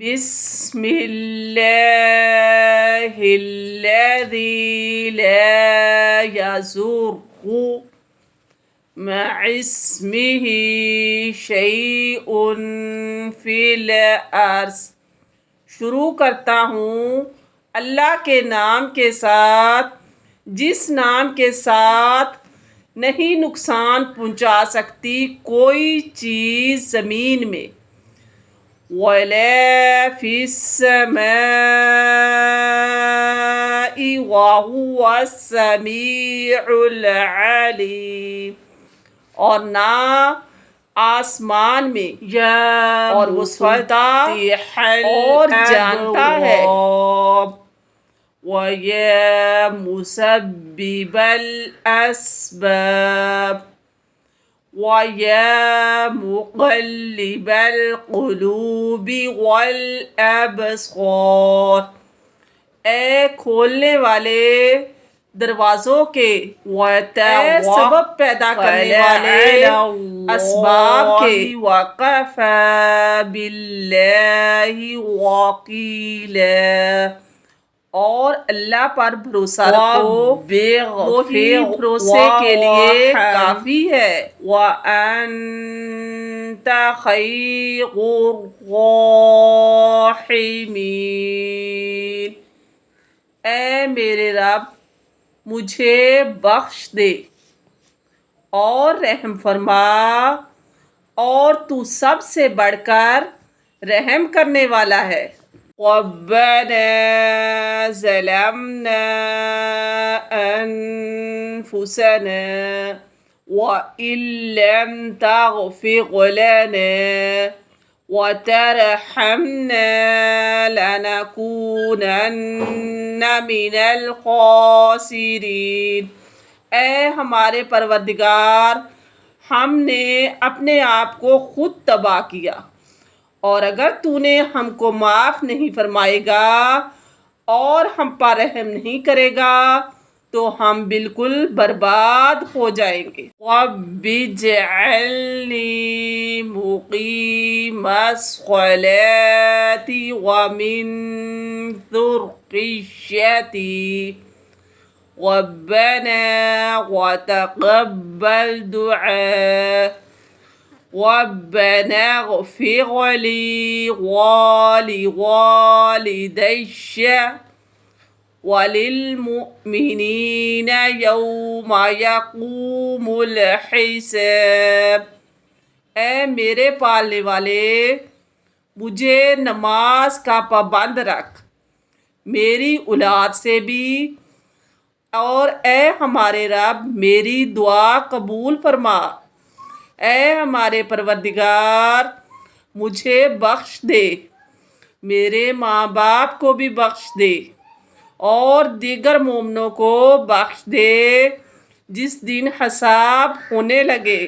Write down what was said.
بسم اللہ الذی لا یضر مع اسمہ شیء فی الارض۔ شروع کرتا ہوں اللہ کے نام کے ساتھ جس نام کے ساتھ نہیں نقصان پہنچا سکتی کوئی چیز زمین میں، وَلَا فِي السَّمَاءِ وَهُوَ السَّمِيعُ الْعَلِيمُ، اور نہ آسمان میں، اور وہ سنتا اور جانتا ہے۔ وَيَا مُسَبِّبَ الْأَسْبَابِ وَيَا مُقَلِّبَ الْقُلُوبِ وَالْأَبْصَارِ، اے کھولنے والے دروازوں کے، اے سبب پیدا کرنے والے اسباب کے، وَكَفَى بِاللَّهِ وَكِيلًا، اور اللہ پر بھروسہ رکھو، وہی بھروسے کے لیے کافی ہے۔ وَأَنْتَ خَيْرُ الرَّاحِمِينَ، اے میرے رب مجھے بخش دے اور رحم فرما، اور تو سب سے بڑھ کر رحم کرنے والا ہے۔ رَبَّنَا ظَلَمْنَا أَنفُسَنَا وَإِن لَّمْ تَغْفِرْ لَنَا وَتَرْحَمْنَا لَنَكُونَنَّ مِنَ الْخَاسِرِينَ، اے ہمارے پروردگار ہم نے اپنے آپ کو خود تباہ کیا، اور اگر تو نے ہم کو معاف نہیں فرمائے گا اور ہم پر رحم نہیں کرے گا تو ہم بالکل برباد ہو جائیں گے۔ رَبِّ اجْعَلْنِی مُقِیمَ الصَّلَاةِ وَمِن ذُرِّیَّتِی رَبَّنَا وَتَقَبَّلْ دُعَاءِ رَبَّنَا اغْفِرْ لِي وَلِوَالِدَيَّ وَلِلْمُؤْمِنِينَ يَوْمَ يَقُومُ الْحِسَابُ، اے میرے پالنے والے مجھے نماز کا پابند رکھ، میری اولاد سے بھی، اور اے ہمارے رب میری دعا قبول فرما۔ اے ہمارے پروردگار مجھے بخش دے، میرے ماں باپ کو بھی بخش دے، اور دیگر مومنوں کو بخش دے جس دن حساب ہونے لگے۔